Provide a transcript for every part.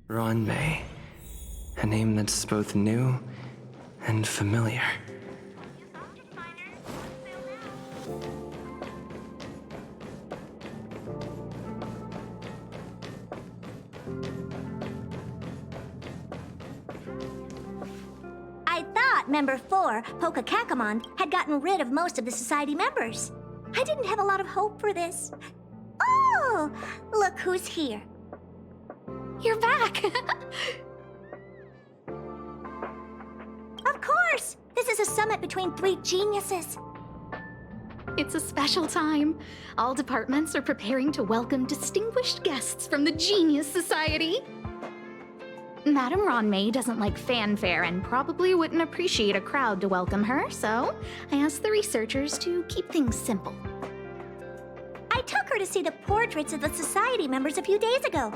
Ronmei. A name that's both new and familiar. I thought Member 4, Pokakakamon, had gotten rid of most of the society members. I didn't have a lot of hope for this. Oh, look who's here. You're back! Of course! This is a summit between three geniuses. It's a special time. All departments are preparing to welcome distinguished guests from the Genius Society. Madame Ronmei doesn't like fanfare and probably wouldn't appreciate a crowd to welcome her, so I asked the researchers to keep things simple. I took her to see the portraits of the society members a few days ago.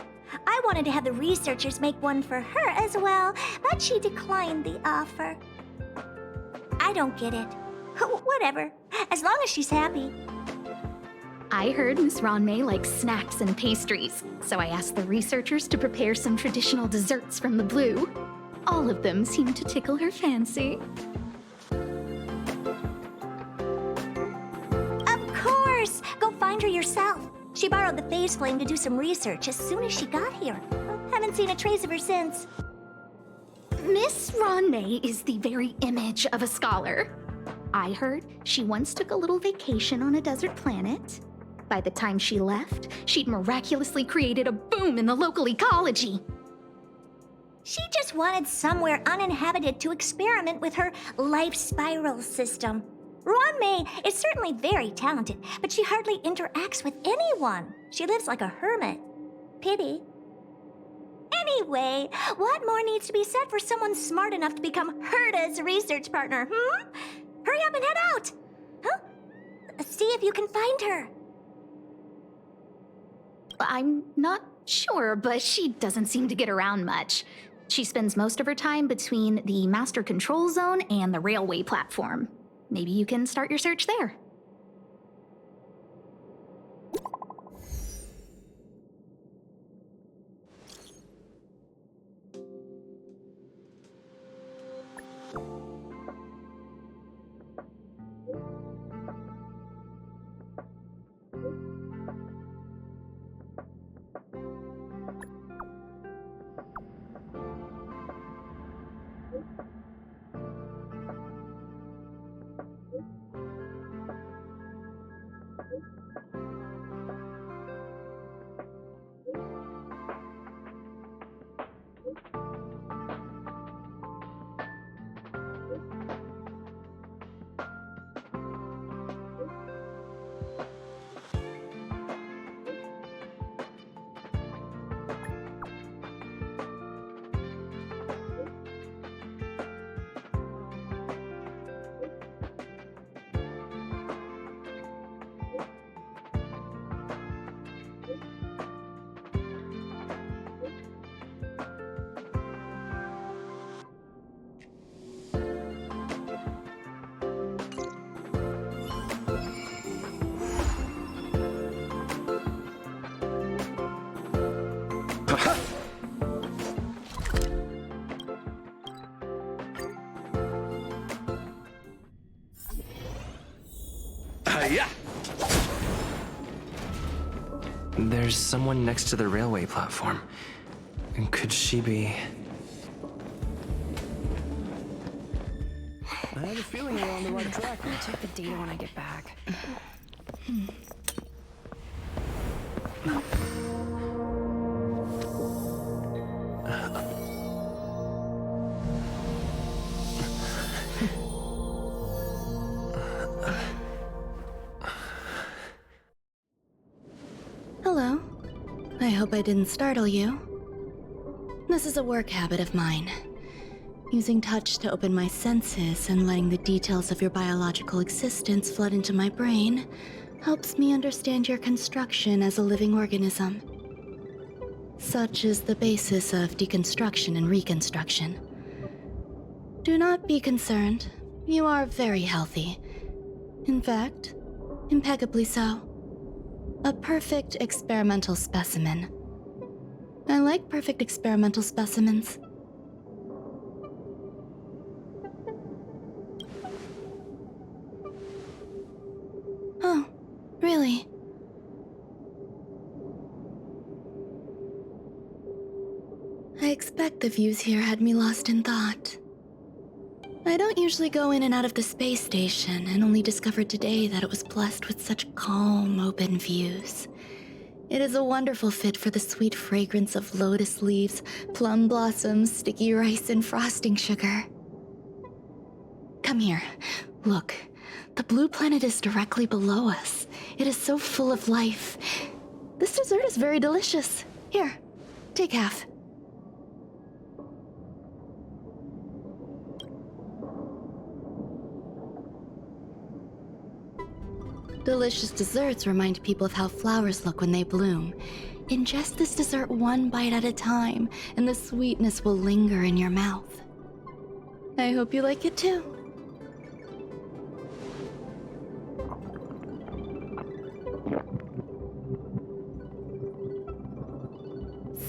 I wanted to have the researchers make one for her as well, but she declined the offer. I don't get it. Whatever, as long as she's happy. I heard Miss Ronmei likes snacks and pastries, so I asked the researchers to prepare some traditional desserts from the blue. All of them seemed to tickle her fancy. Of course! Go find her yourself. She borrowed the phase flame to do some research as soon as she got here. Haven't seen a trace of her since. Miss Ronmei is the very image of a scholar. I heard she once took a little vacation on a desert planet. By the time she left, she'd miraculously created a boom in the local ecology. She just wanted somewhere uninhabited to experiment with her life spiral system. Ronmei is certainly very talented, but she hardly interacts with anyone. She lives like a hermit. Pity. Anyway, what more needs to be said for someone smart enough to become Herta's research partner, Hurry up and head out! Huh? See if you can find her. I'm not sure, but she doesn't seem to get around much. She spends most of her time between the master control zone and the railway platform. Maybe you can start your search there. Yeah. There's someone next to the railway platform. Could she be... I have a feeling we're on the right track. I'll check the data when I get back. Hello. I hope I didn't startle you. This is a work habit of mine. Using touch to open my senses and letting the details of your biological existence flood into my brain helps me understand your construction as a living organism. Such is the basis of deconstruction and reconstruction. Do not be concerned. You are very healthy. In fact, impeccably so. A perfect experimental specimen. I like perfect experimental specimens. Oh, really? I expect the views here had me lost in thought. I don't usually go in and out of the space station, and only discovered today that it was blessed with such calm, open views. It is a wonderful fit for the sweet fragrance of lotus leaves, plum blossoms, sticky rice, and frosting sugar. Come here. Look. The blue planet is directly below us. It is so full of life. This dessert is very delicious. Here, take half. Delicious desserts remind people of how flowers look when they bloom. Ingest this dessert one bite at a time, and the sweetness will linger in your mouth. I hope you like it too.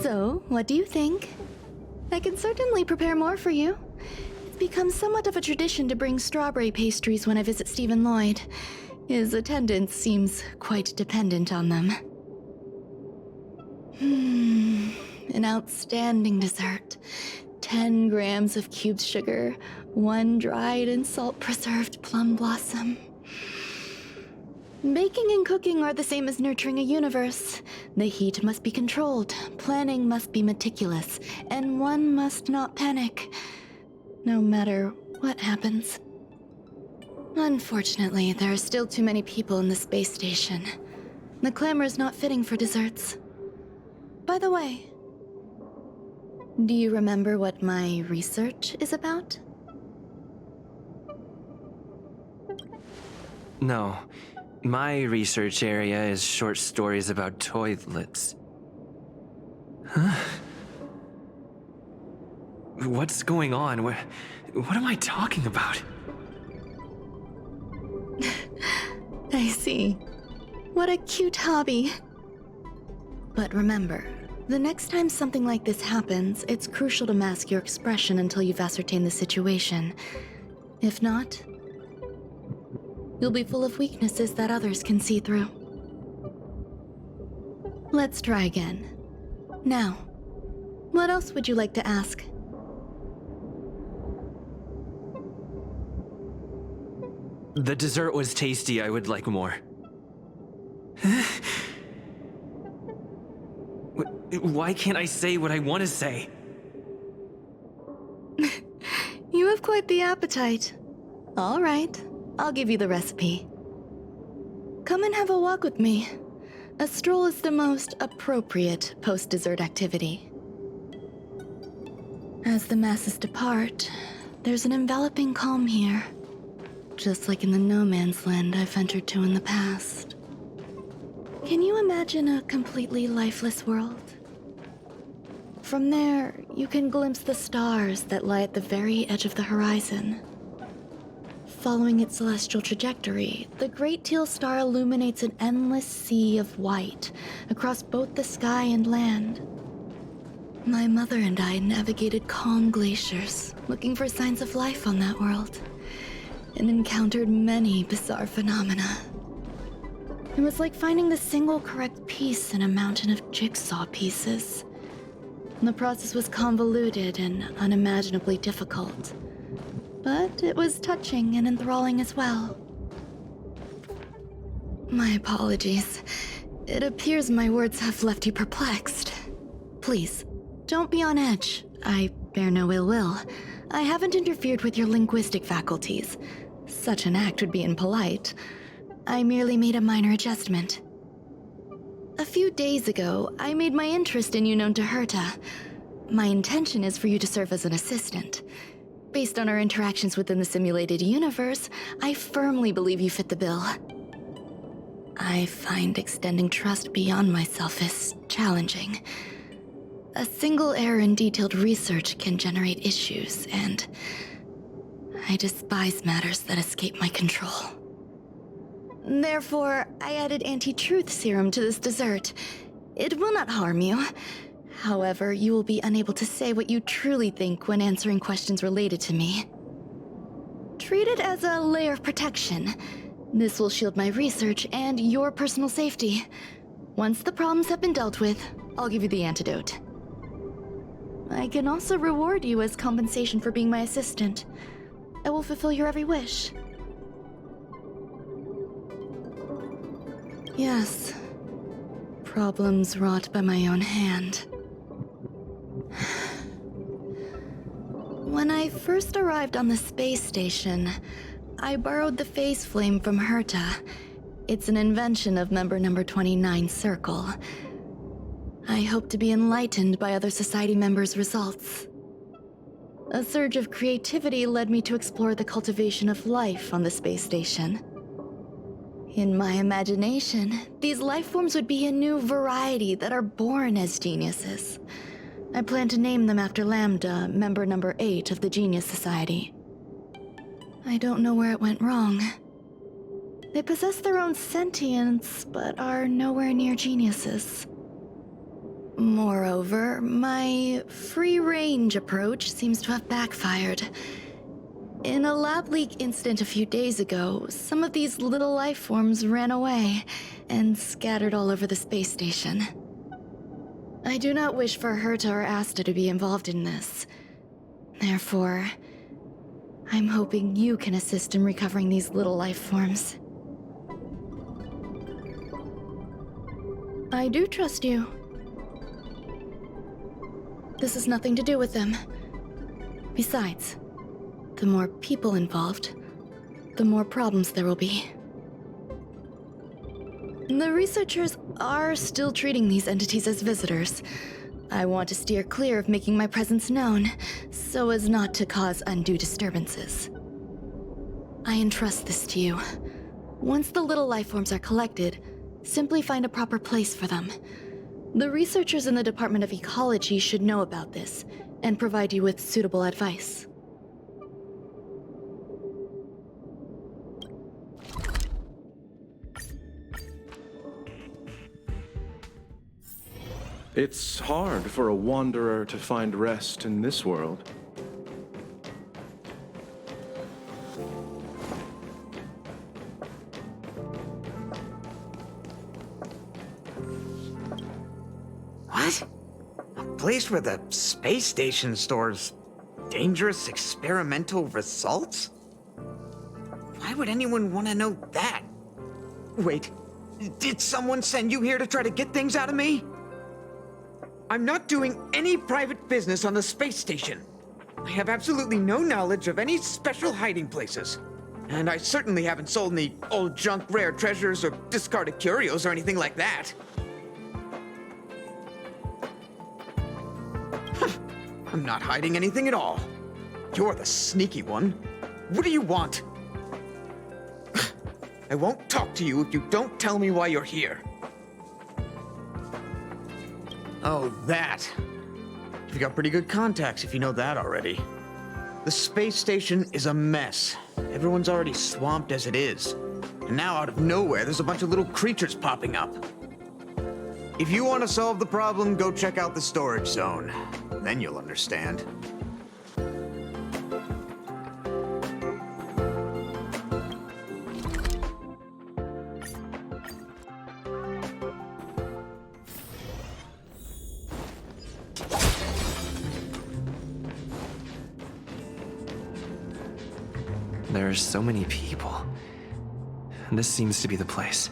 So, what do you think? I can certainly prepare more for you. It's become somewhat of a tradition to bring strawberry pastries when I visit Stephen Lloyd. His attendance seems quite dependent on them. An outstanding dessert. 10 grams of cubed sugar, 1 dried and salt-preserved plum blossom. Baking and cooking are the same as nurturing a universe. The heat must be controlled, planning must be meticulous, and one must not panic, no matter what happens. Unfortunately, there are still too many people in the space station. The clamor is not fitting for desserts. By the way, do you remember what my research is about? No. My research area is short stories about toilets. Huh? What's going on? What am I talking about? I see. What a cute hobby. But remember, the next time something like this happens, it's crucial to mask your expression until you've ascertained the situation. If not, you'll be full of weaknesses that others can see through. Let's try again. Now, what else would you like to ask? The dessert was tasty. I would like more. Why can't I say what I want to say? You have quite the appetite. All right, I'll give you the recipe. Come and have a walk with me. A stroll is the most appropriate post-dessert activity. As the masses depart, there's an enveloping calm here. Just like in the no man's land I've ventured to in the past. Can you imagine a completely lifeless world? From there, you can glimpse the stars that lie at the very edge of the horizon. Following its celestial trajectory, the Great Teal Star illuminates an endless sea of white across both the sky and land. My mother and I navigated calm glaciers, looking for signs of life on that world, and encountered many bizarre phenomena. It was like finding the single correct piece in a mountain of jigsaw pieces. The process was convoluted and unimaginably difficult, but it was touching and enthralling as well. My apologies. It appears my words have left you perplexed. Please, don't be on edge. I bear no ill will. I haven't interfered with your linguistic faculties. Such an act would be impolite. I merely made a minor adjustment. A few days ago, I made my interest in you known to Herta. My intention is for you to serve as an assistant. Based on our interactions within the simulated universe, I firmly believe you fit the bill. I find extending trust beyond myself is challenging. A single error in detailed research can generate issues, and I despise matters that escape my control. Therefore, I added anti-truth serum to this dessert. It will not harm you. However, you will be unable to say what you truly think when answering questions related to me. Treat it as a layer of protection. This will shield my research and your personal safety. Once the problems have been dealt with, I'll give you the antidote. I can also reward you as compensation for being my assistant. I will fulfill your every wish. Yes. Problems wrought by my own hand. When I first arrived on the space station, I borrowed the phase flame from Herta. It's an invention of member number 29 Circle. I hope to be enlightened by other society members' results. A surge of creativity led me to explore the cultivation of life on the space station. In my imagination, these life forms would be a new variety that are born as geniuses. I plan to name them after Lambda, member number 8 of the Genius Society. I don't know where it went wrong. They possess their own sentience, but are nowhere near geniuses. Moreover, my free-range approach seems to have backfired. In a lab leak incident a few days ago, some of these little life forms ran away and scattered all over the space station. I do not wish for Herta or Asta to be involved in this. Therefore, I'm hoping you can assist in recovering these little life forms. I do trust you. This has nothing to do with them. Besides, the more people involved, the more problems there will be. The researchers are still treating these entities as visitors. I want to steer clear of making my presence known, so as not to cause undue disturbances. I entrust this to you. Once the little life forms are collected, simply find a proper place for them. The researchers in the Department of Ecology should know about this, and provide you with suitable advice. It's hard for a wanderer to find rest in this world. What? A place where the space station stores dangerous experimental results? Why would anyone want to know that? Wait, did someone send you here to try to get things out of me? I'm not doing any private business on the space station. I have absolutely no knowledge of any special hiding places. And I certainly haven't sold any old junk rare treasures or discarded curios or anything like that. I'm not hiding anything at all. You're the sneaky one. What do you want? I won't talk to you if you don't tell me why you're here. Oh, that. You've got pretty good contacts if you know that already. The space station is a mess. Everyone's already swamped as it is. And now out of nowhere, there's a bunch of little creatures popping up. If you want to solve the problem, go check out the storage zone. Then you'll understand. There are so many people. This seems to be the place.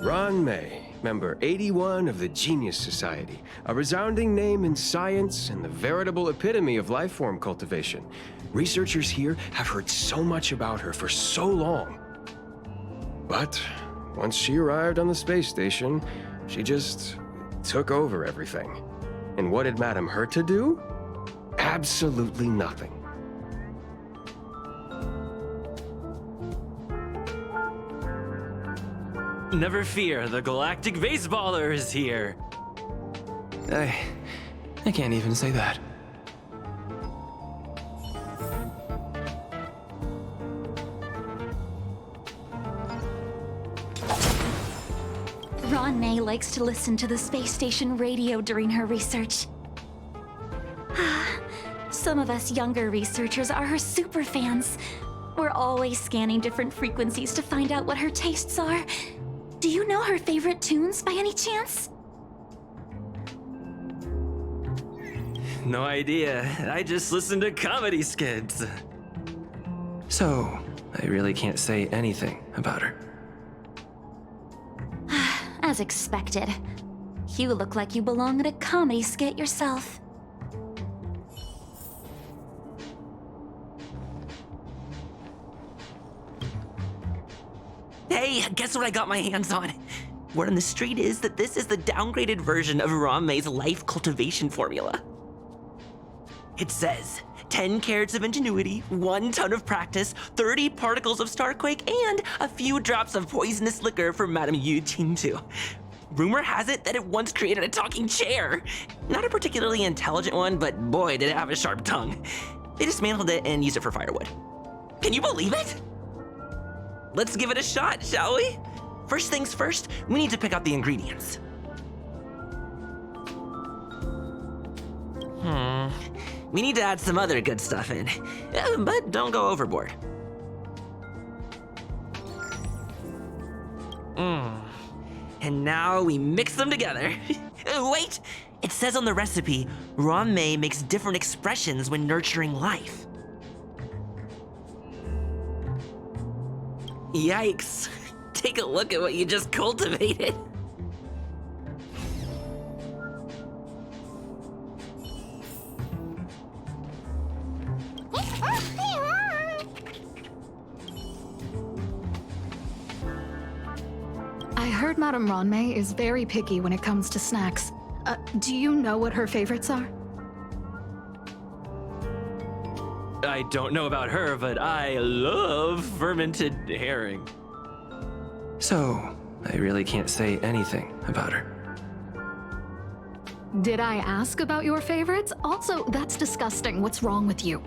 Ron May, member 81 of the Genius Society, a resounding name in science and the veritable epitome of lifeform cultivation. Researchers here have heard so much about her for so long. But once she arrived on the space station, she just took over everything. And what did Madame Herta do? Absolutely nothing. Never fear, the Galactic Baseballer is here. I can't even say that. Ron-May likes to listen to the space station radio during her research. Some of us younger researchers are her super fans. We're always scanning different frequencies to find out what her tastes are. Do you know her favorite tunes by any chance? No idea. I just listen to comedy skits. So, I really can't say anything about her. As expected. You look like you belong in a comedy skit yourself. Hey, guess what I got my hands on? Word on the street is that this is the downgraded version of Ron-May's life cultivation formula. It says 10 carats of ingenuity, 1 ton of practice, 30 particles of starquake, and a few drops of poisonous liquor for Madame Yu Qingtu. Rumor has it that it once created a talking chair. Not a particularly intelligent one, but boy, did it have a sharp tongue. They dismantled it and used it for firewood. Can you believe it? Let's give it a shot, shall we? First things first, we need to pick out the ingredients. We need to add some other good stuff in, but don't go overboard. And now we mix them together. Wait, it says on the recipe, Ron-May makes different expressions when nurturing life. Yikes. Take a look at what you just cultivated. I heard Madame Ron-May is very picky when it comes to snacks. Do you know what her favorites are? I don't know about her, but I love fermented herring. So, I really can't say anything about her. Did I ask about your favorites? Also, that's disgusting. What's wrong with you?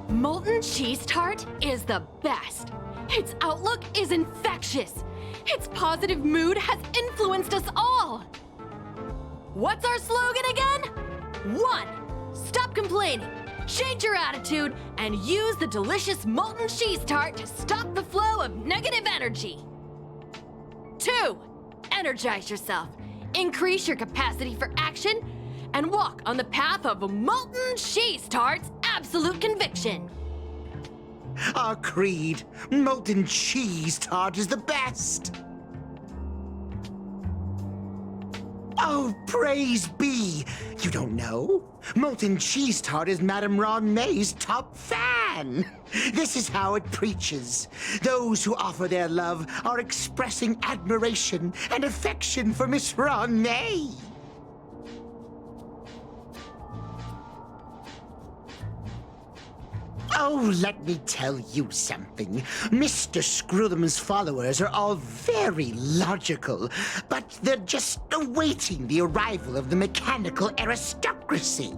Molten cheese tart is the best. Its outlook is infectious. Its positive mood has influenced us all. What's our slogan again? 1. Stop complaining, change your attitude, and use the delicious molten cheese tart to stop the flow of negative energy. 2. Energize yourself, increase your capacity for action, and walk on the path of molten cheese tart's absolute conviction. Our creed, molten cheese tart is the best. Oh, praise be! You don't know? Molten cheese tart is Madame Ron-May's top fan. This is how it preaches. Those who offer their love are expressing admiration and affection for Miss Ron-May. Oh, let me tell you something. Mr. Screwthum's followers are all very logical, but they're just awaiting the arrival of the mechanical aristocracy.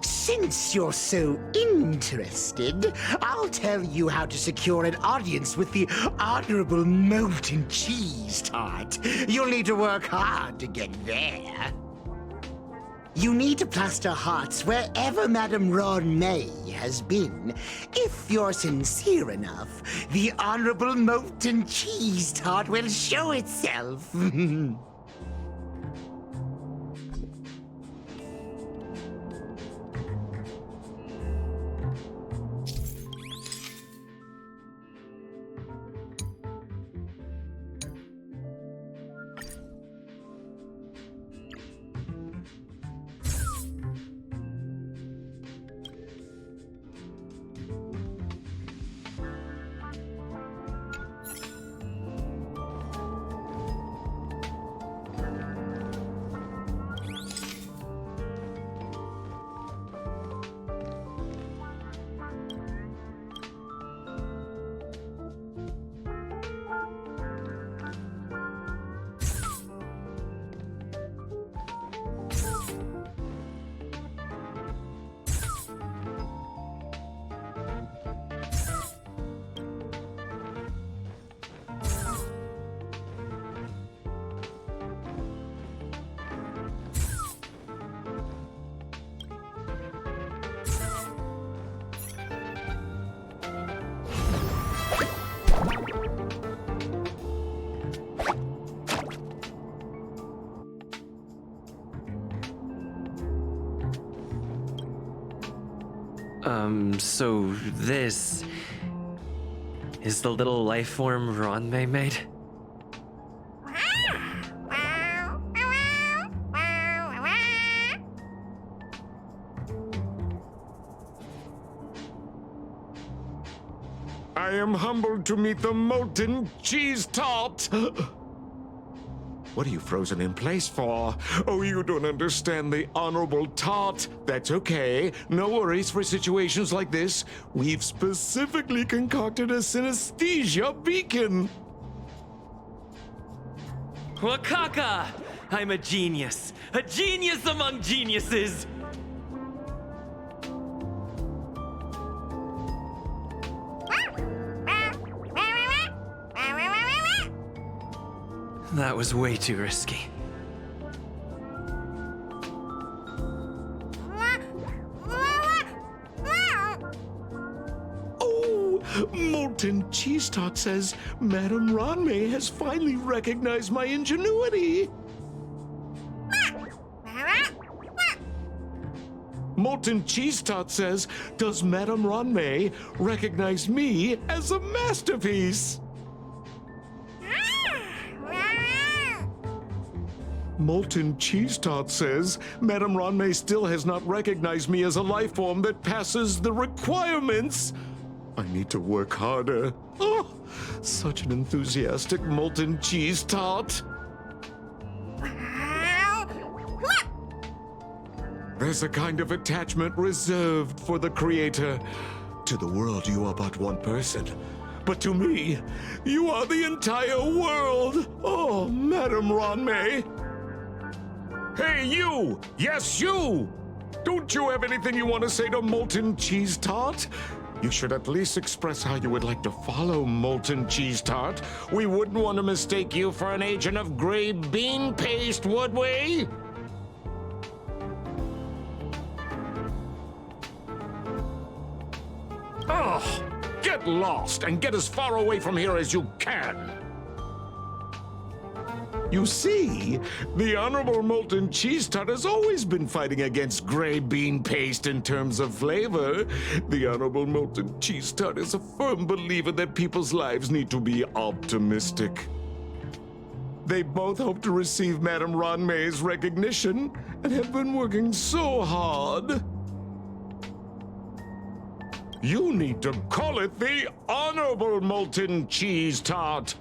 Since you're so interested, I'll tell you how to secure an audience with the Honorable Molten Cheese Tart. You'll need to work hard to get there. You need to plaster hearts wherever Madame Ron-May has been. If you're sincere enough, the Honorable Molten Cheese Tart will show itself. So this is the little life form Ronmei made? I am humbled to meet the molten cheese tart. What are you frozen in place for? Oh, you don't understand the honorable tart. That's okay. No worries for situations like this. We've specifically concocted a synesthesia beacon. Wakaka! I'm a genius among geniuses! That was way too risky. Oh, molten cheese tart says Madame Ronmei has finally recognized my ingenuity. Molten cheese tart says, does Madame Ronmei recognize me as a masterpiece? Molten cheese tart says, Madame Ronmei still has not recognized me as a life form that passes the requirements. I need to work harder. Oh, such an enthusiastic molten cheese tart. There's a kind of attachment reserved for the creator. To the world, you are but one person. But to me, you are the entire world. Oh, Madame Ronmei. Hey, you! Yes, you! Don't you have anything you want to say to Molten Cheese Tart? You should at least express how you would like to follow Molten Cheese Tart. We wouldn't want to mistake you for an agent of gray bean paste, would we? Oh, get lost and get as far away from here as you can. You see, the Honorable Molten Cheese Tart has always been fighting against gray bean paste in terms of flavor. The Honorable Molten Cheese Tart is a firm believer that people's lives need to be optimistic. They both hope to receive Madame Ronmei's recognition and have been working so hard. You need to call it the Honorable Molten Cheese Tart.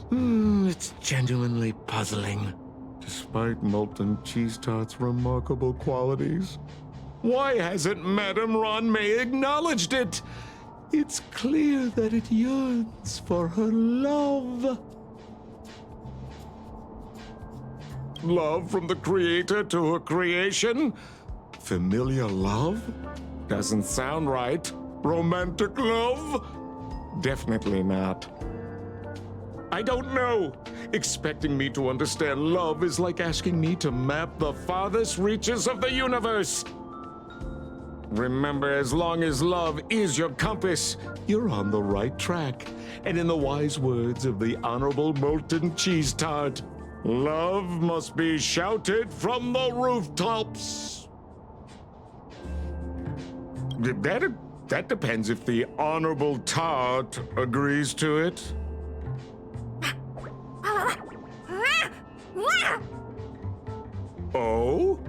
It's genuinely puzzling. Despite Molten Cheese Tart's remarkable qualities, why hasn't Madame Ronmei acknowledged it? It's clear that it yearns for her love. Love from the creator to her creation? Familiar love? Doesn't sound right. Romantic love? Definitely not. I don't know. Expecting me to understand love is like asking me to map the farthest reaches of the universe. Remember, as long as love is your compass, you're on the right track. And in the wise words of the Honorable Molten Cheese Tart, love must be shouted from the rooftops. That depends if the Honorable Tart agrees to it. Oh?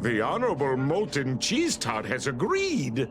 The Honorable Molten Cheese Tart has agreed.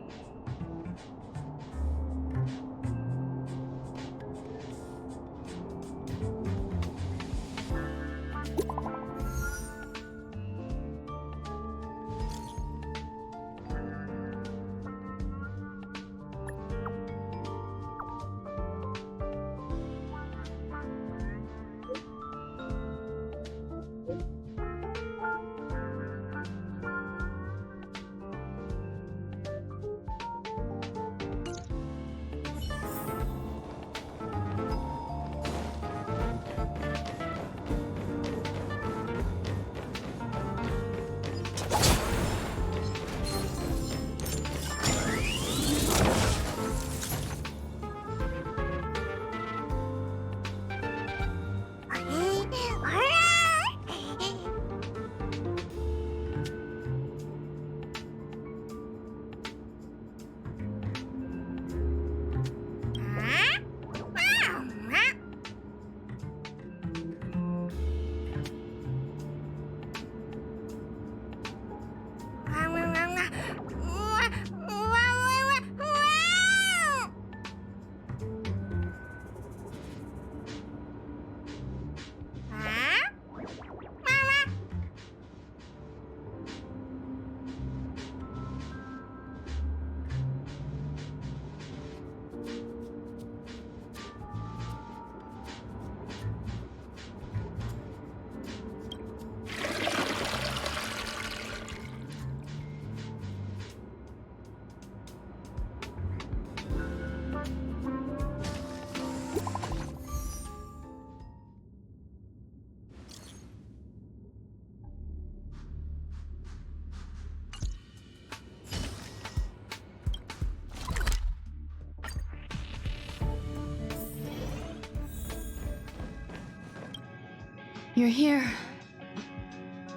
You're here.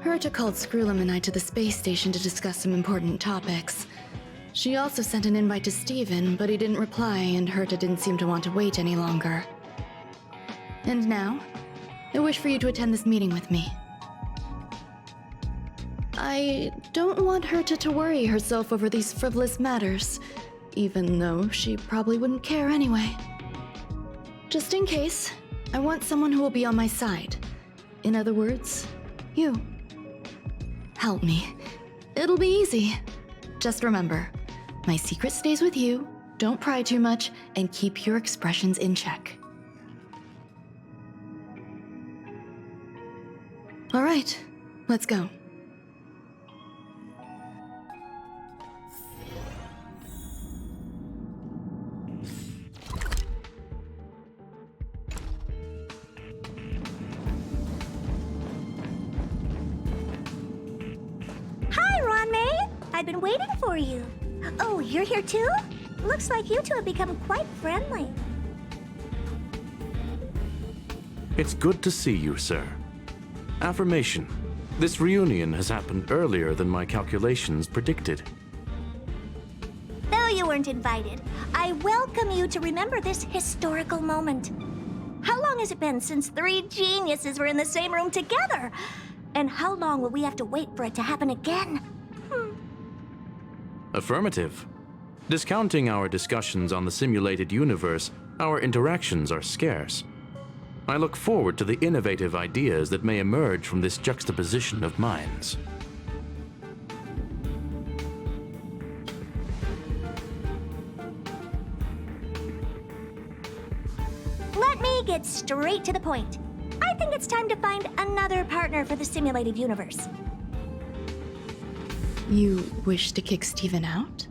Herta called Screwlum and I to the space station to discuss some important topics. She also sent an invite to Steven, but he didn't reply, and Herta didn't seem to want to wait any longer. And now, I wish for you to attend this meeting with me. I don't want Herta to worry herself over these frivolous matters, even though she probably wouldn't care anyway. Just in case, I want someone who will be on my side. In other words, you. Help me. It'll be easy. Just remember, my secret stays with you, don't pry too much, and keep your expressions in check. All right, let's go. I've been waiting for you. Oh, you're here too? Looks like you two have become quite friendly. It's good to see you, sir. Affirmation. This reunion has happened earlier than my calculations predicted. Though you weren't invited, I welcome you to remember this historical moment. How long has it been since 3 geniuses were in the same room together? And how long will we have to wait for it to happen again? Affirmative. Discounting our discussions on the simulated universe, our interactions are scarce. I look forward to the innovative ideas that may emerge from this juxtaposition of minds. Let me get straight to the point. I think it's time to find another partner for the simulated universe. You wish to kick Steven out?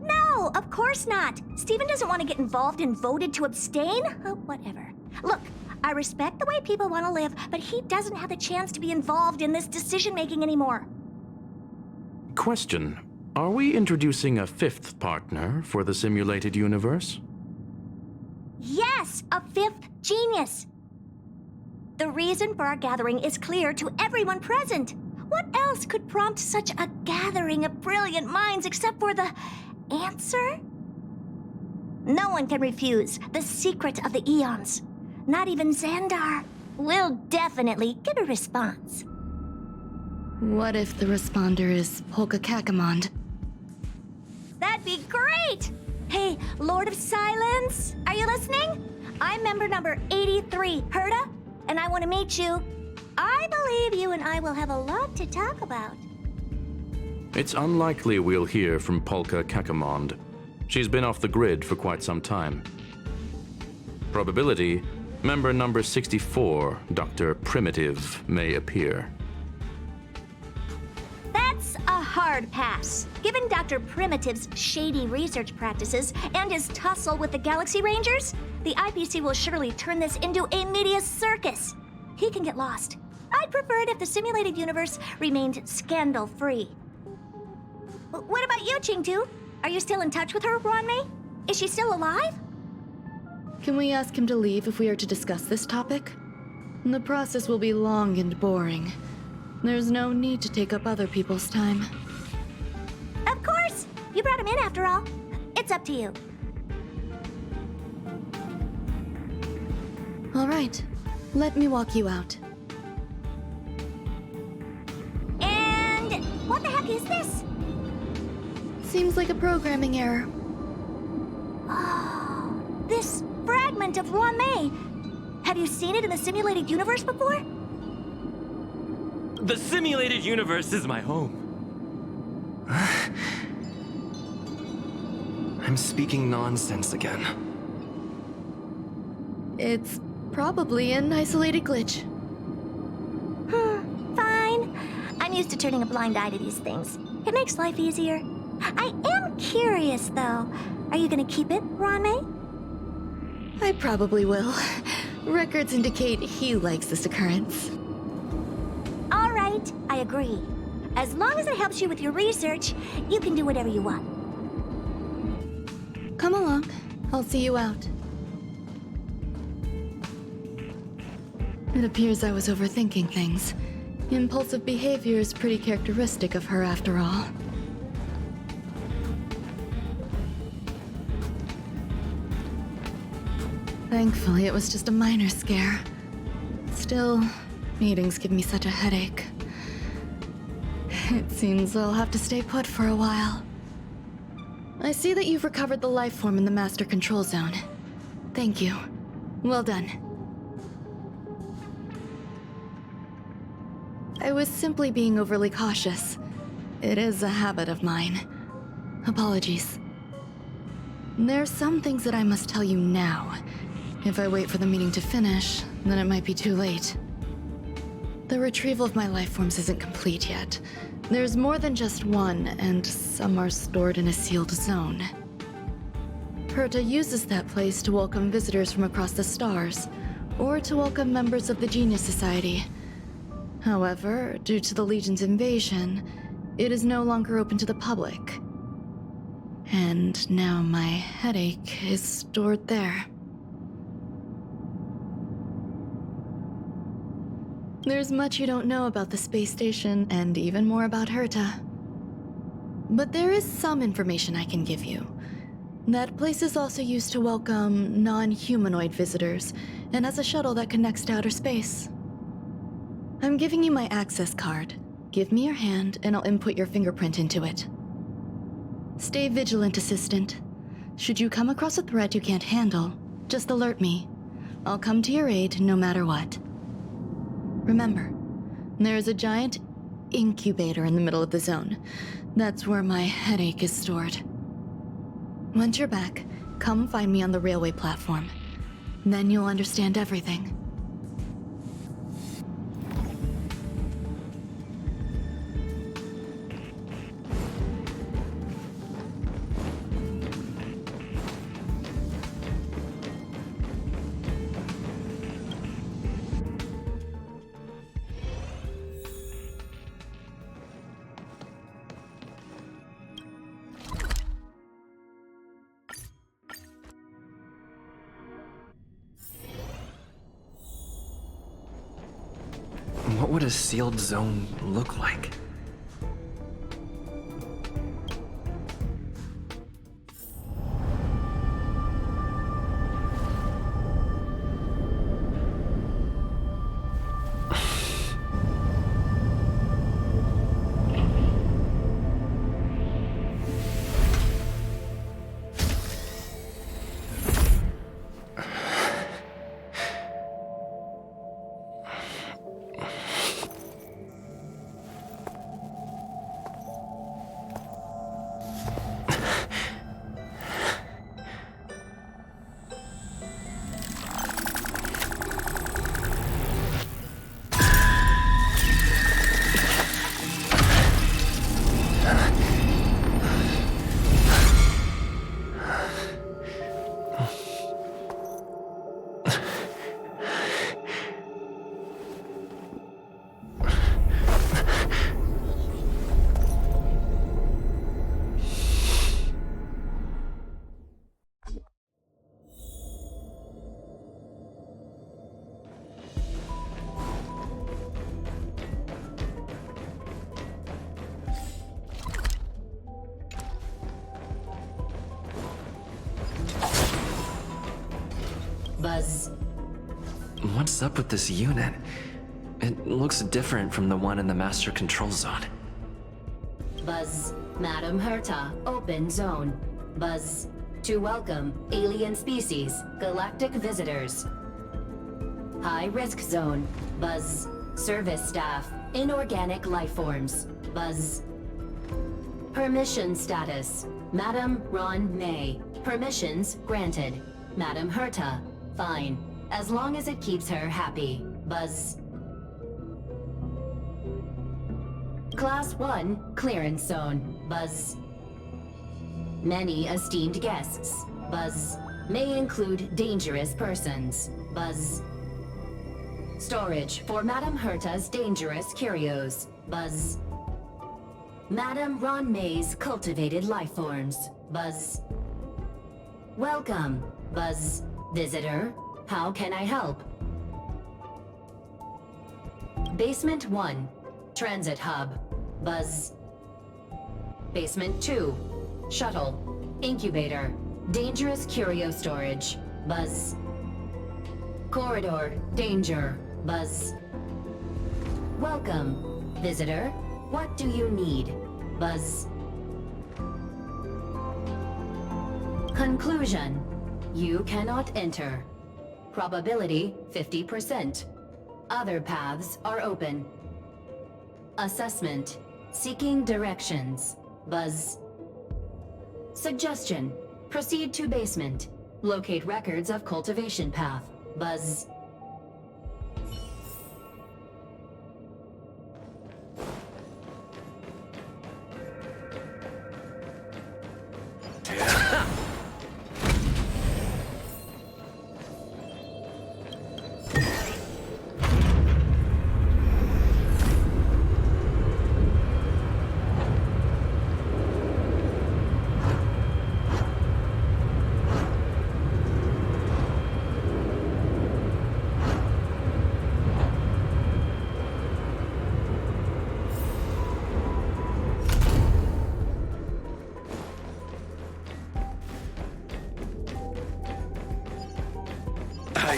No, of course not. Steven doesn't want to get involved and voted to abstain. Oh, whatever. Look, I respect the way people want to live, but he doesn't have the chance to be involved in this decision-making anymore. Question. Are we introducing a 5th partner for the simulated universe? Yes, a 5th genius. The reason for our gathering is clear to everyone present. What else could prompt such a gathering of brilliant minds except for the answer? No one can refuse the secret of the eons. Not even Xandar. We'll definitely get a response. What if the responder is Polka Kakamond? That'd be great! Hey, Lord of Silence, are you listening? I'm member number 83, Herta, and I want to meet you. I believe you and I will have a lot to talk about. It's unlikely we'll hear from Polka Kakamond. She's been off the grid for quite some time. Probability, member number 64, Dr. Primitive, may appear. That's a hard pass. Given Dr. Primitive's shady research practices and his tussle with the Galaxy Rangers, the IPC will surely turn this into a media circus. He can get lost. I'd prefer it if the simulated universe remained scandal-free. What about you, Chingtu? Are you still in touch with her, Ronmei? Is she still alive? Can we ask him to leave if we are to discuss this topic? The process will be long and boring. There's no need to take up other people's time. Of course! You brought him in after all. It's up to you. All right. Let me walk you out. And what the heck is this? Seems like a programming error. Oh, this fragment of Ronmei. Have you seen it in the simulated universe before? The simulated universe is my home. I'm speaking nonsense again. It's probably an isolated glitch. Fine. I'm used to turning a blind eye to these things. It makes life easier. I am curious, though. Are you gonna keep it, Ronmei? I probably will. Records indicate he likes this occurrence. All right, I agree. As long as it helps you with your research, you can do whatever you want. Come along. I'll see you out. It appears I was overthinking things. Impulsive behavior is pretty characteristic of her after all. Thankfully, it was just a minor scare. Still, meetings give me such a headache. It seems I'll have to stay put for a while. I see that you've recovered the life form in the Master Control Zone. Thank you. Well done. I was simply being overly cautious. It is a habit of mine. Apologies. There are some things that I must tell you now. If I wait for the meeting to finish, then it might be too late. The retrieval of my life forms isn't complete yet. There's more than just one, and some are stored in a sealed zone. Herta uses that place to welcome visitors from across the stars, or to welcome members of the Genius Society. However, due to the Legion's invasion, it is no longer open to the public. And now my headache is stored there. There's much you don't know about the space station, and even more about Herta. But there is some information I can give you. That place is also used to welcome non-humanoid visitors, and has a shuttle that connects to outer space. I'm giving you my access card. Give me your hand, and I'll input your fingerprint into it. Stay vigilant, Assistant. Should you come across a threat you can't handle, just alert me. I'll come to your aid no matter what. Remember, there is a giant incubator in the middle of the zone. That's where my headache is stored. Once you're back, come find me on the railway platform. Then you'll understand everything. What would a sealed zone look like? Buzz. What's up with this unit? It looks different from the one in the Master Control Zone. Buzz. Madam Herta, open zone. Buzz. To welcome alien species, galactic visitors. High risk zone. Buzz. Service staff, inorganic life forms. Buzz. Permission status. Madam Ron May. Permissions granted. Madam Herta. Fine. As long as it keeps her happy. Buzz. Class 1, clearance zone. Buzz. Many esteemed guests. Buzz. May include dangerous persons. Buzz. Storage for Madam Herta's dangerous curios. Buzz. Madam Ron May's cultivated life forms. Buzz. Welcome. Buzz. Visitor, how can I help? Basement 1, Transit Hub, Buzz. Basement 2, Shuttle, Incubator, Dangerous Curio Storage, Buzz. Corridor, Danger, Buzz. Welcome, visitor. What do you need, Buzz? Conclusion. You cannot enter. Probability 50%. Other paths are open. Assessment. Seeking directions. Buzz. Suggestion. Proceed to basement. Locate records of cultivation path. Buzz.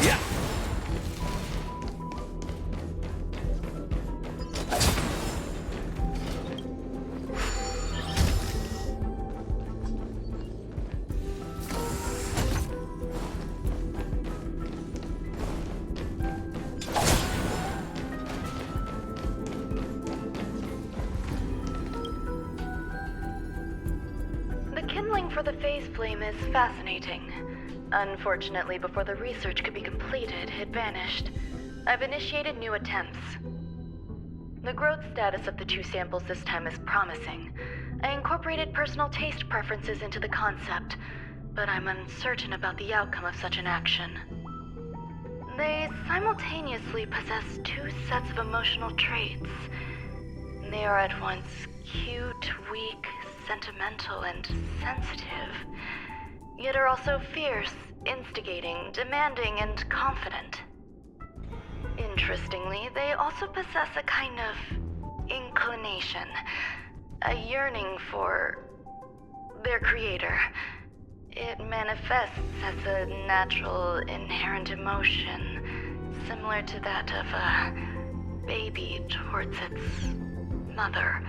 Yeah. The kindling for the phase flame is fascinating. Unfortunately, before the research could be completed, it vanished. I've initiated new attempts. The growth status of the two samples this time is promising. I incorporated personal taste preferences into the concept, but I'm uncertain about the outcome of such an action. They simultaneously possess two sets of emotional traits. They are at once cute, weak, sentimental, and sensitive, yet are also fierce, instigating, demanding, and confident. Interestingly, they also possess a kind of inclination, a yearning for their creator. It manifests as a natural, inherent emotion, similar to that of a baby towards its mother.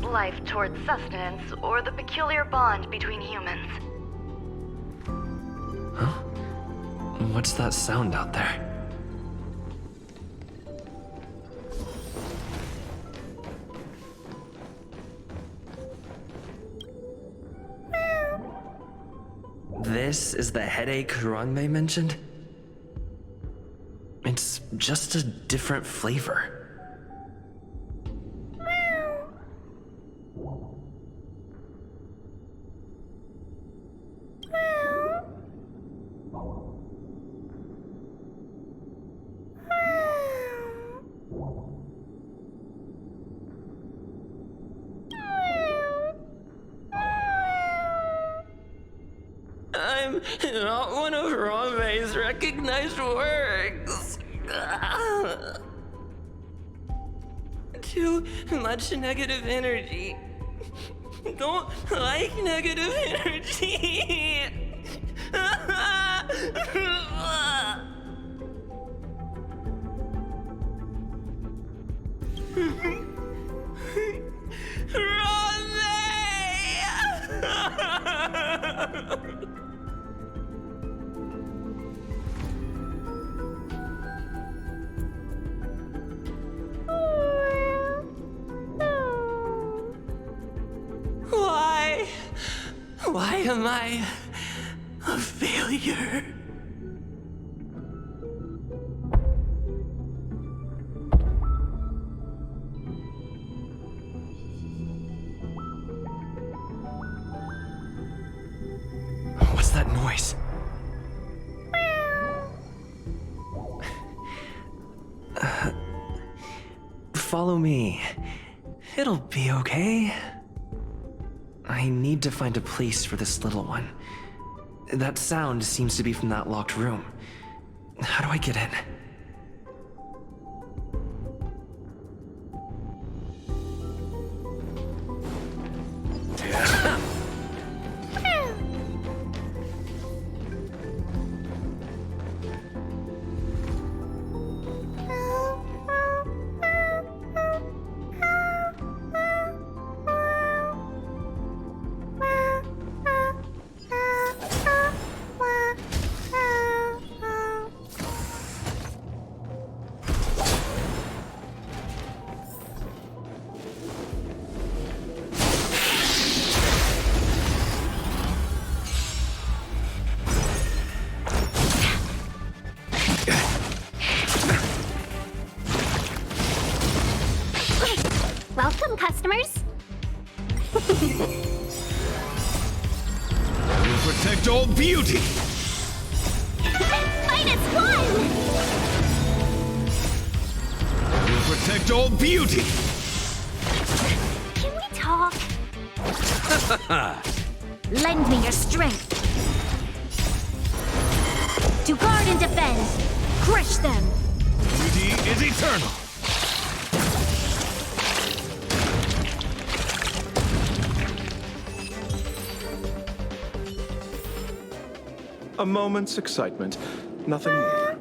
Life towards sustenance, or the peculiar bond between humans. Huh? What's that sound out there? This is the headache Rongmei mentioned? It's just a different flavor. I'm not one of Rongmei's recognized works. Too much negative energy. Don't like negative energy. Why am I a failure? What's that noise? Follow me. It'll be okay. I need to find a place for this little one. That sound seems to be from that locked room. How do I get in? all beauty! -1! We'll protect all beauty! Can we talk? Lend me your strength. To guard and defend. Crush them. Beauty is eternal! A moment's excitement, nothing more.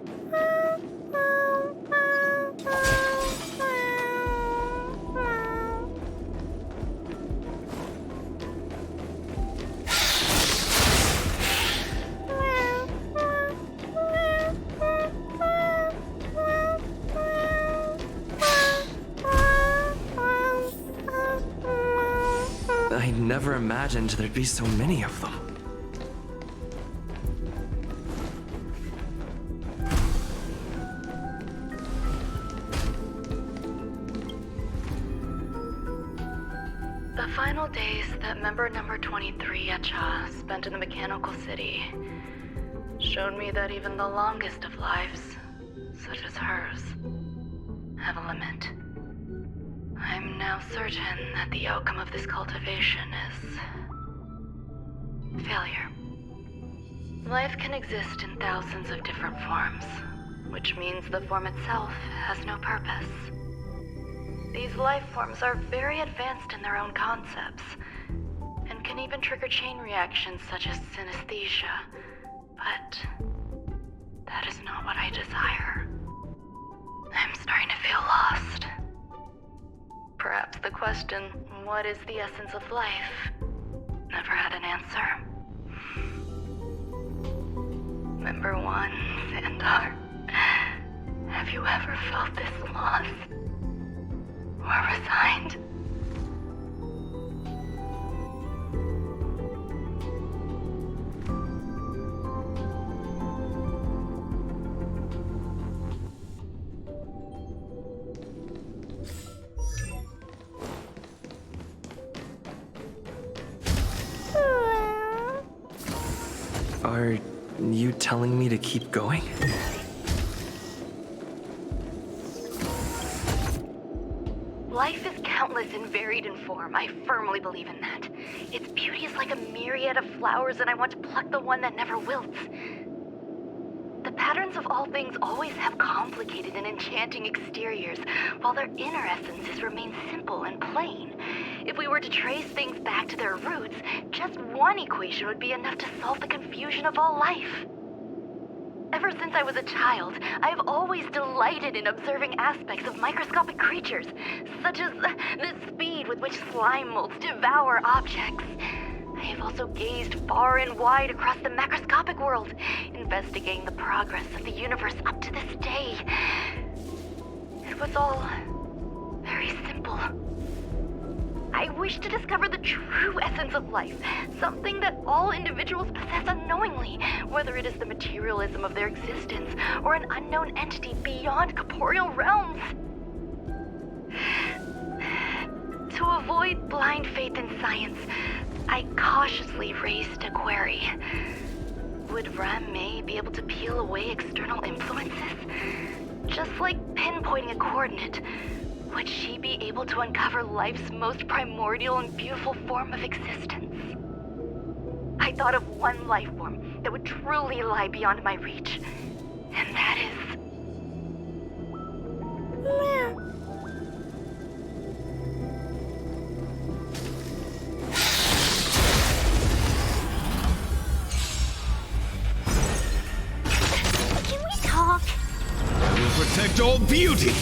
I never imagined there'd be so many of them. The final days that member number 23 Echa spent in the mechanical city showed me that even the longest of lives, such as hers, have a limit. I'm now certain that the outcome of this cultivation is failure. Life can exist in thousands of different forms, which means the form itself has no purpose. These life forms are very advanced in their own concepts, and can even trigger chain reactions such as synesthesia, but that is not what I desire. I'm starting to feel lost. Perhaps the question, what is the essence of life, never had an answer. Member 1, Xandar, have you ever felt this lost? Or resigned? Are you telling me to keep going? Life is countless and varied in form. I firmly believe in that. Its beauty is like a myriad of flowers, and I want to pluck the one that never wilts. The patterns of all things always have complicated and enchanting exteriors, while their inner essences remain simple and plain. If we were to trace things back to their roots, just one equation would be enough to solve the confusion of all life. Ever since I was a child, I have always delighted in observing aspects of microscopic creatures, such as the speed with which slime molds devour objects. I have also gazed far and wide across the macroscopic world, investigating the progress of the universe up to this day. It was all very simple. I wish to discover the true essence of life, something that all individuals possess unknowingly, whether it is the materialism of their existence or an unknown entity beyond corporeal realms. To avoid blind faith in science, I cautiously raised a query. Would Ram-Mei be able to peel away external influences? Just like pinpointing a coordinate, would she be able to uncover life's most primordial and beautiful form of existence? I thought of one life form that would truly lie beyond my reach, and that is... Can we talk? We'll protect all beauty!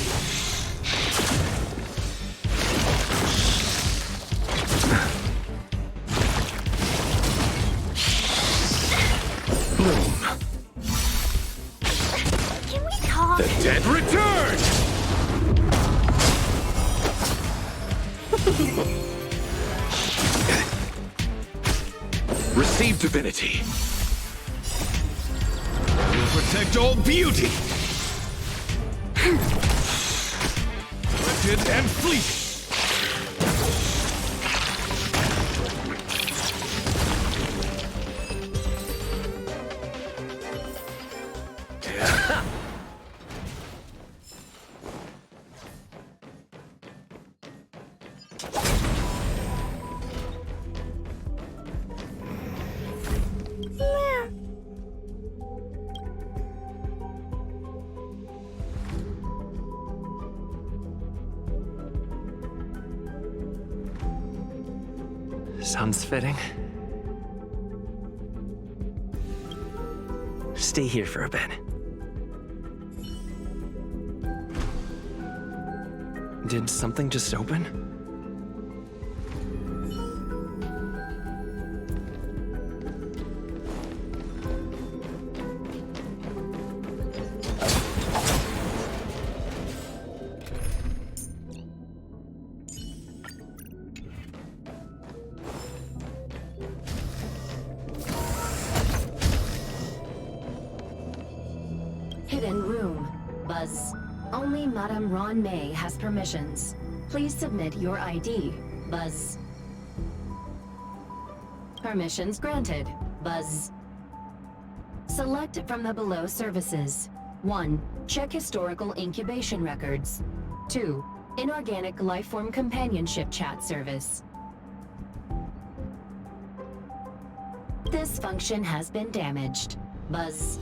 Can we talk? The dead return! Receive divinity. We'll protect all beauty. Wretched and fleeting. Sounds fitting. Stay here for a bit. Did something just open? Hidden room. Buzz. Only Madame Ron May has permissions. Please submit your ID. Buzz. Permissions granted. Buzz. Select from the below services. 1. Check historical incubation records. 2. Inorganic lifeform companionship chat service. This function has been damaged. Buzz.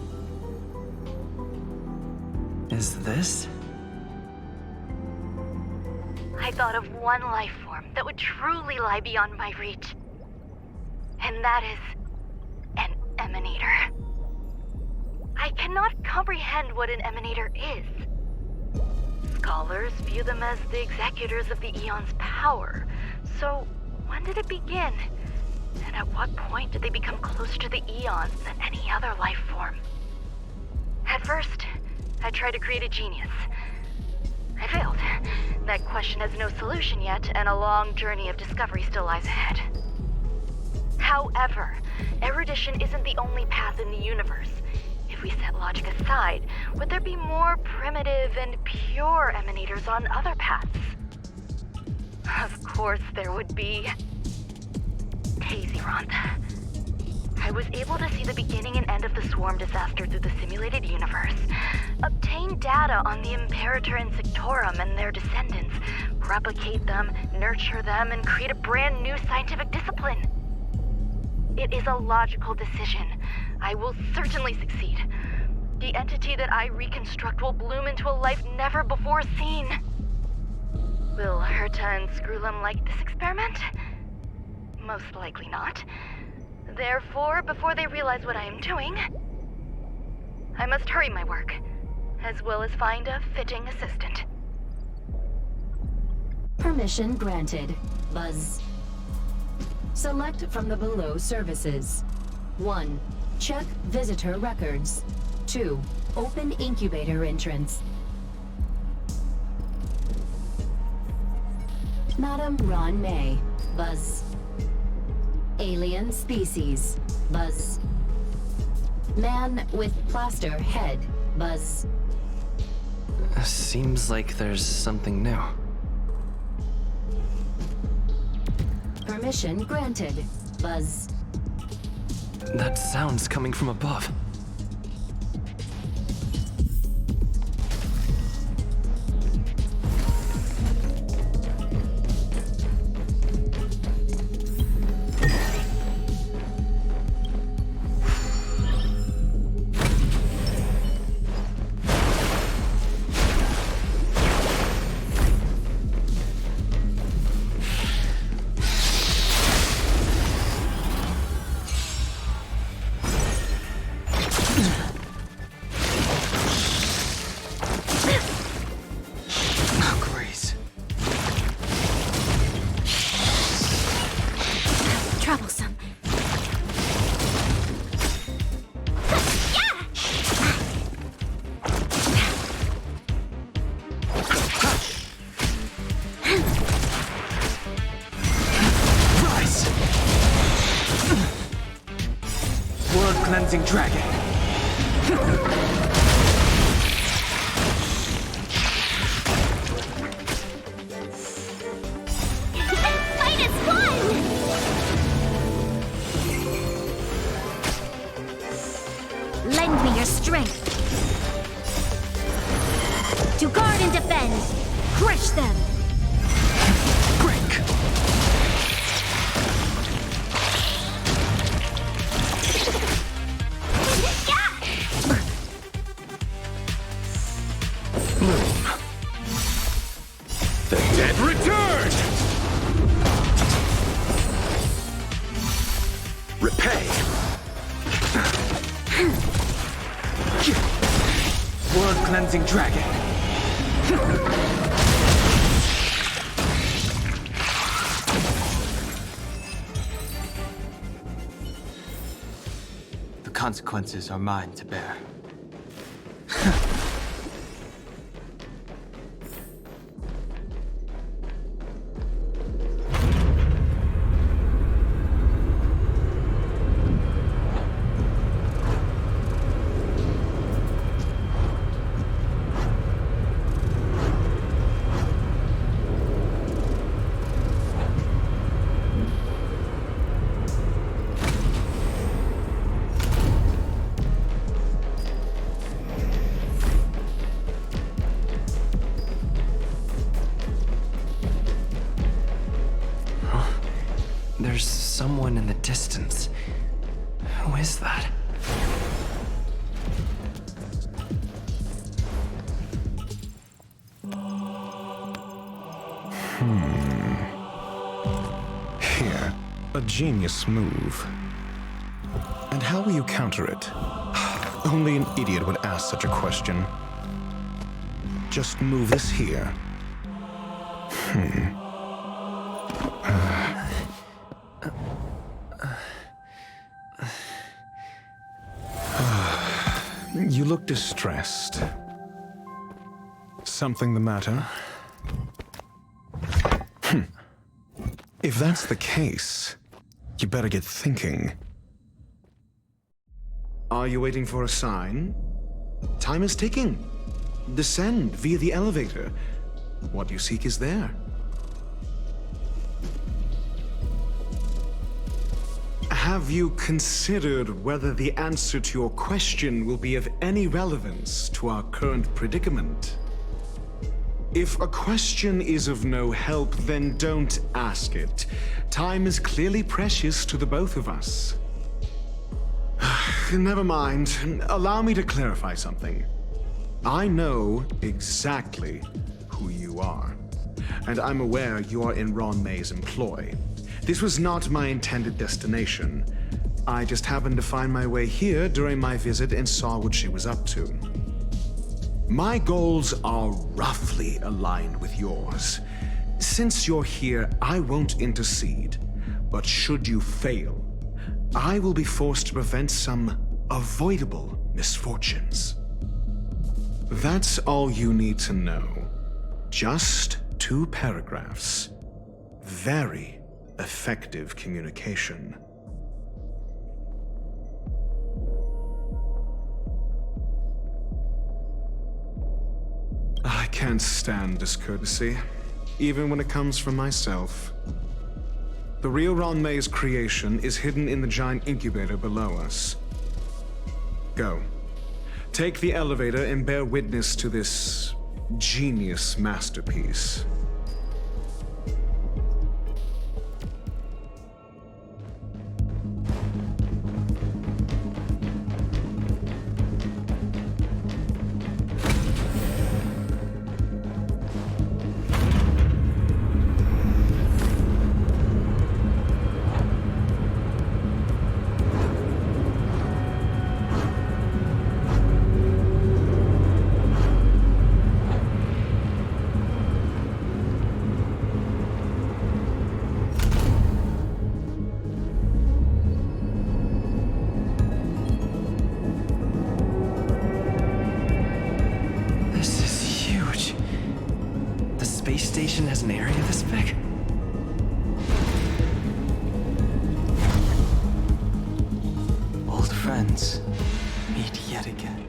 Is this? I thought of one life form that would truly lie beyond my reach. And that is an emanator. I cannot comprehend what an emanator is. Scholars view them as the executors of the Eon's power. So, when did it begin? And at what point did they become closer to the Eons than any other life form? At first, I tried to create a genius. I failed. That question has no solution yet, and a long journey of discovery still lies ahead. However, erudition isn't the only path in the universe. If we set logic aside, would there be more primitive and pure emanators on other paths? Of course there would be. Tazyronth. I was able to see the beginning and end of the swarm disaster through the simulated universe, obtain data on the Imperator and Sectorum and their descendants, replicate them, nurture them, and create a brand new scientific discipline. It is a logical decision. I will certainly succeed. The entity that I reconstruct will bloom into a life never before seen. Will Herta and Screwlum like this experiment? Most likely not. Therefore, before they realize what I am doing, I must hurry my work, as well as find a fitting assistant. Permission granted. Buzz. Select from the below services. 1. Check visitor records. 2. Open incubator entrance. Madame Ron May. Buzz. Alien species. Buzz. Man with plaster head. Buzz. Seems like there's something new. Permission granted. Buzz. That sound's coming from above. Troublesome. Rise! World-cleansing dragon. Lend me your strength. To guard and defend. Crush them. Break. Bloom. The dead return! Pay! World-cleansing dragon! The consequences are mine to bear. There's someone in the distance. Who is that? Here, a genius move. And how will you counter it? Only an idiot would ask such a question. Just move this here. You look distressed. Something the matter? If that's the case, you better get thinking. Are you waiting for a sign? Time is ticking. Descend via the elevator. What you seek is there. Have you considered whether the answer to your question will be of any relevance to our current predicament? If a question is of no help, then don't ask it. Time is clearly precious to the both of us. Never mind. Allow me to clarify something. I know exactly who you are, and I'm aware you are in Ron May's employ. This was not my intended destination. I just happened to find my way here during my visit and saw what she was up to. My goals are roughly aligned with yours. Since you're here, I won't intercede. But should you fail, I will be forced to prevent some avoidable misfortunes. That's all you need to know. Just 2 paragraphs. Very effective communication. I can't stand discourtesy, even when it comes from myself. The real Ron May's creation is hidden in the giant incubator below us. Go. Take the elevator and bear witness to this genius masterpiece. Station has an area this big? Old friends meet yet again.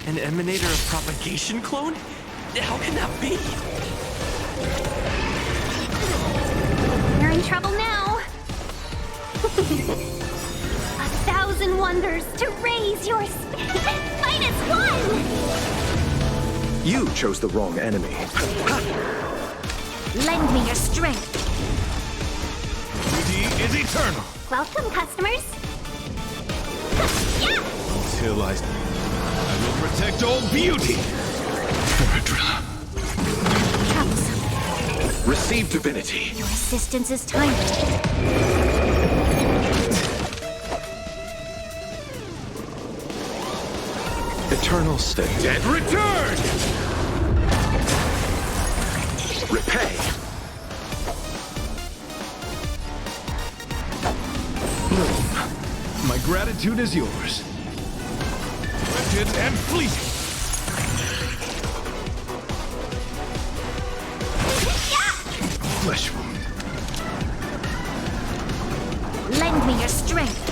An emanator of propagation clone? How can that be? You're in trouble now. 1,000 wonders to raise your fight as one! You chose the wrong enemy. Lend me your strength. Beauty is eternal. Welcome, customers. Until I will protect all beauty. Troublesome. Receive divinity. Your assistance is timely. Eternal state. Dead return! Repay. My gratitude is yours. Wretched and fleeting. Flesh wound. Lend me your strength.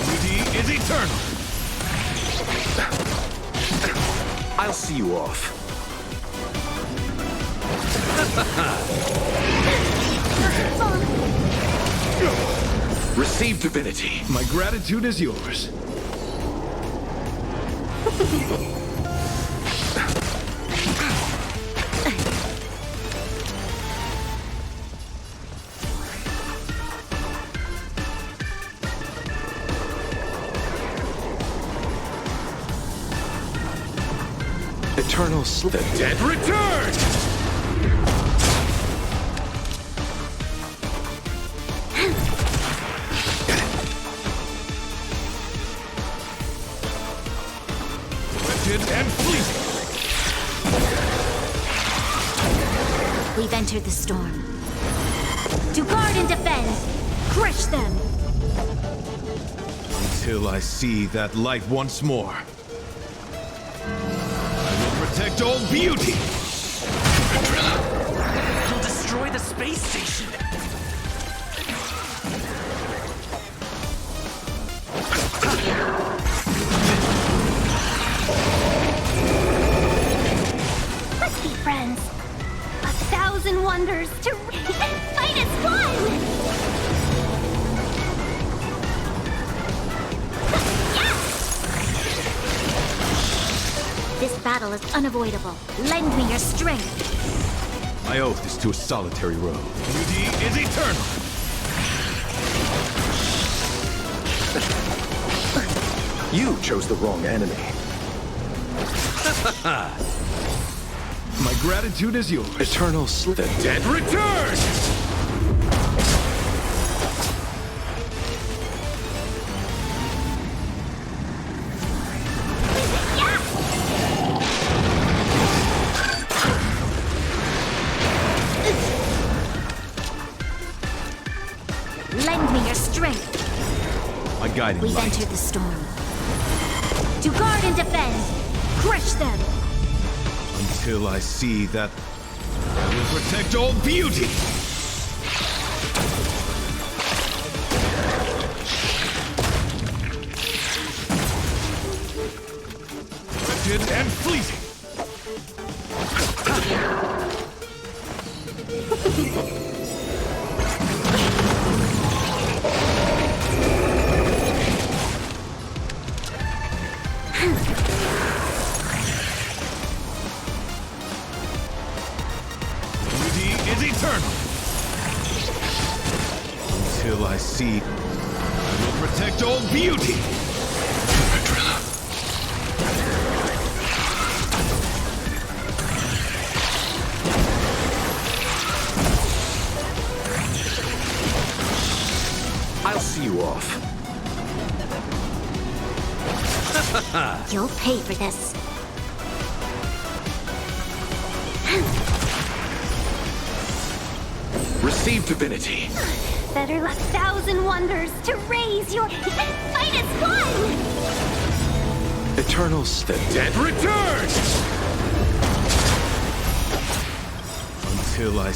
Beauty is eternal. I'll see you off. Receive divinity. My gratitude is yours. Eternal slip. Dead return! And fleet. We've entered the storm. To guard and defend, crush them. Until I see that light once more. I will protect all beauty. You'll destroy the space station. Let's be friends. 1,000 wonders to fight as one! This battle is unavoidable. Lend me your strength. My oath is to a solitary road. Beauty is eternal. You chose the wrong enemy. My gratitude is yours. Eternal slip. Dead return! Lend me your strength. My guiding We've light. entered the storm. To guard and defend, crush them. Until I see that I will protect all beauty. Wretched and fleeting. Beauty is eternal. Until I see, I will protect all beauty. I'll see you off. You'll pay for this. Receive divinity. Better 1,000 wonders to raise your fight as one! Eternal slip. Dead return! Until I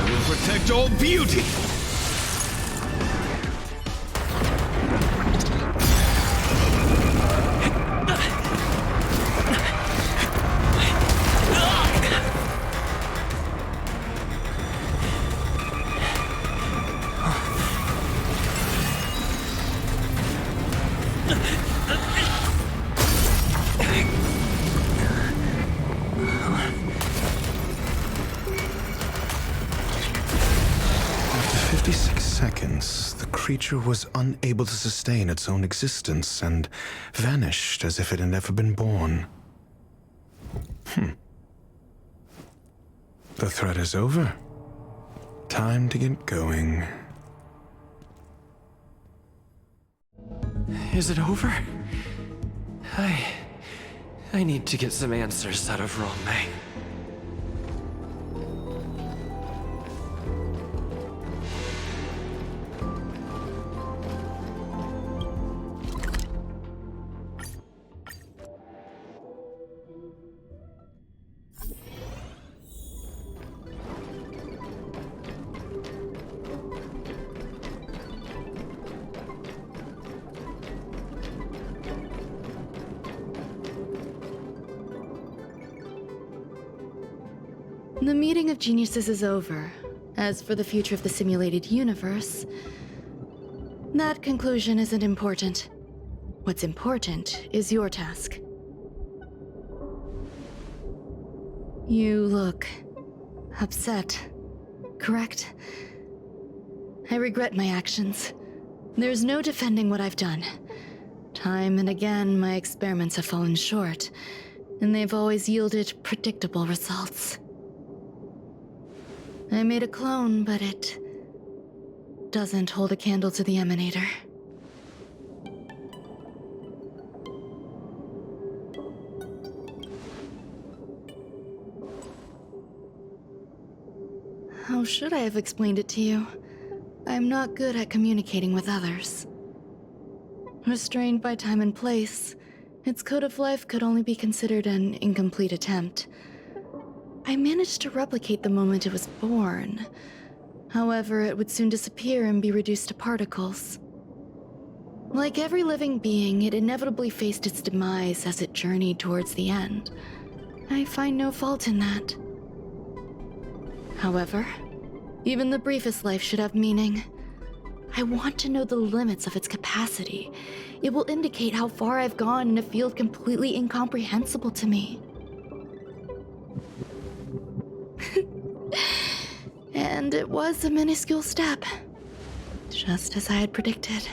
will protect all beauty. After 56 seconds, the creature was unable to sustain its own existence and vanished as if it had never been born. The threat is over. Time to get going. Is it over? I need to get some answers out of Ron-Mei. The meeting of geniuses is over. As for the future of the simulated universe, that conclusion isn't important. What's important is your task. You look upset, correct? I regret my actions. There's no defending what I've done. Time and again, my experiments have fallen short, and they've always yielded predictable results. I made a clone, but it doesn't hold a candle to the Emanator. How should I have explained it to you? I'm not good at communicating with others. Restrained by time and place, its code of life could only be considered an incomplete attempt. I managed to replicate the moment it was born. However, it would soon disappear and be reduced to particles. Like every living being, it inevitably faced its demise as it journeyed towards the end. I find no fault in that. However, even the briefest life should have meaning. I want to know the limits of its capacity. It will indicate how far I've gone in a field completely incomprehensible to me. And it was a minuscule step, just as I had predicted.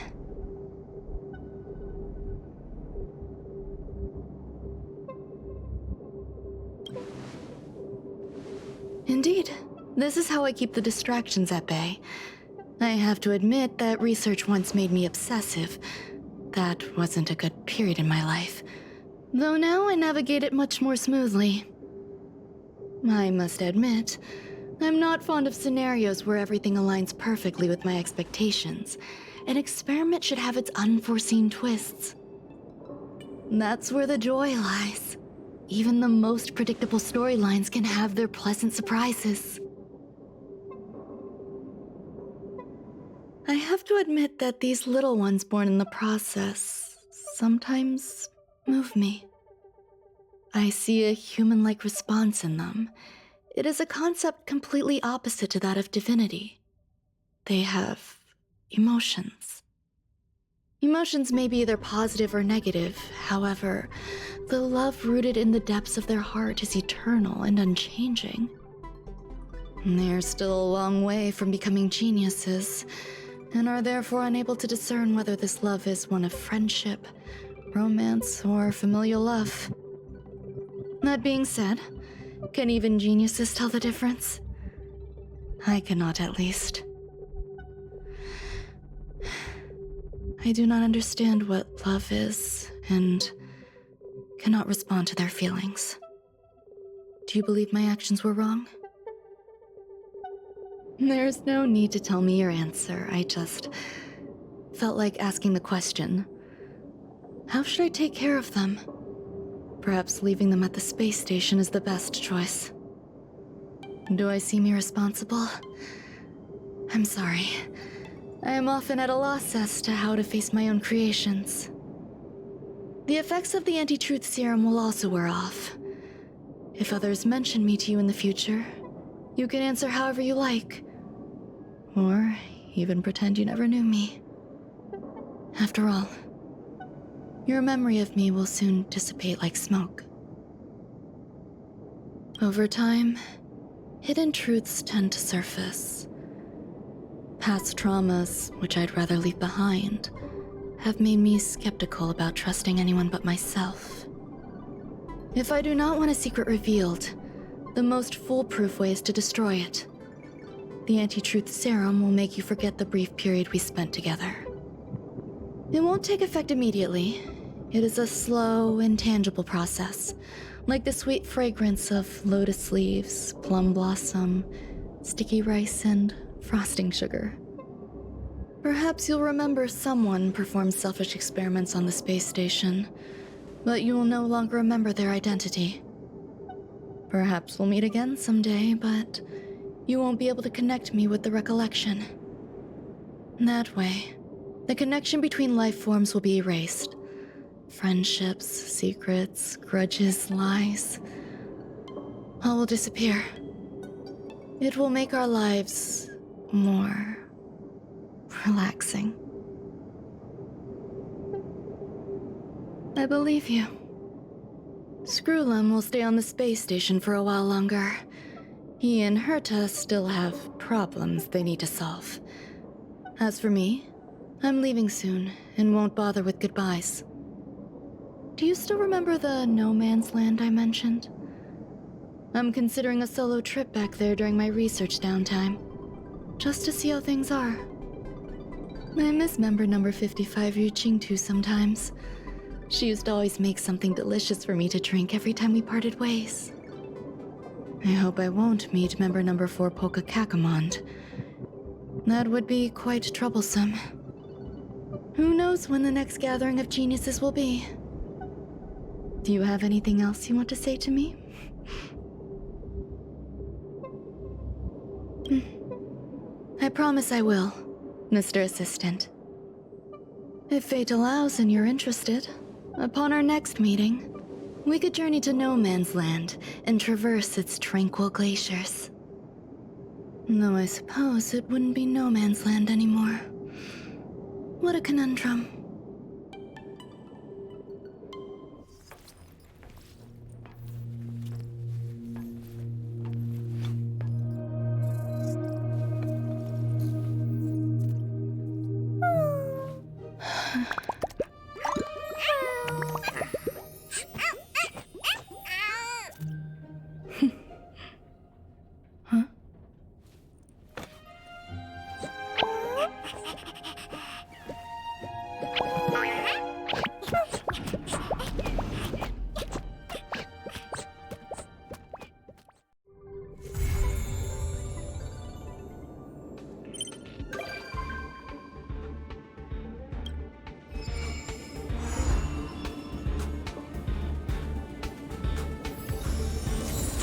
Indeed, this is how I keep the distractions at bay. I have to admit that research once made me obsessive. That wasn't a good period in my life, though now I navigate it much more smoothly. I must admit, I'm not fond of scenarios where everything aligns perfectly with my expectations. An experiment should have its unforeseen twists. That's where the joy lies. Even the most predictable storylines can have their pleasant surprises. I have to admit that these little ones born in the process sometimes move me. I see a human-like response in them. It is a concept completely opposite to that of divinity. They have emotions. Emotions may be either positive or negative. However, the love rooted in the depths of their heart is eternal and unchanging. They're still a long way from becoming geniuses, and are therefore unable to discern whether this love is one of friendship, romance, or familial love. That being said, can even geniuses tell the difference? I cannot, at least. I do not understand what love is, and cannot respond to their feelings. Do you believe my actions were wrong? There's no need to tell me your answer. I just felt like asking the question. How should I take care of them? Perhaps leaving them at the space station is the best choice. Do I seem irresponsible? I'm sorry. I am often at a loss as to how to face my own creations. The effects of the anti-truth serum will also wear off. If others mention me to you in the future, you can answer however you like. Or even pretend you never knew me. After all, your memory of me will soon dissipate like smoke. Over time, hidden truths tend to surface. Past traumas, which I'd rather leave behind, have made me skeptical about trusting anyone but myself. If I do not want a secret revealed, the most foolproof way is to destroy it. The anti-truth serum will make you forget the brief period we spent together. It won't take effect immediately. It is a slow, intangible process, like the sweet fragrance of lotus leaves, plum blossom, sticky rice, and frosting sugar. Perhaps you'll remember someone performed selfish experiments on the space station, but you will no longer remember their identity. Perhaps we'll meet again someday, but you won't be able to connect me with the recollection. That way, the connection between life forms will be erased. Friendships, secrets, grudges, lies, all will disappear. It will make our lives more relaxing. I believe you. Screwlum will stay on the space station for a while longer. He and Herta still have problems they need to solve. As for me, I'm leaving soon and won't bother with goodbyes. Do you still remember the no man's land I mentioned? I'm considering a solo trip back there during my research downtime, just to see how things are. I miss member number 55 Yuqingtu sometimes. She used to always make something delicious for me to drink every time we parted ways. I hope I won't meet member number 4 Polka Kakamond. That would be quite troublesome. Who knows when the next gathering of geniuses will be? Do you have anything else you want to say to me? I promise I will, Mr. Assistant. If fate allows and you're interested, upon our next meeting, we could journey to No Man's Land and traverse its tranquil glaciers. Though I suppose it wouldn't be No Man's Land anymore. What a conundrum.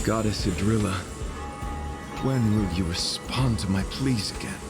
Goddess Adrilla, when will you respond to my pleas again?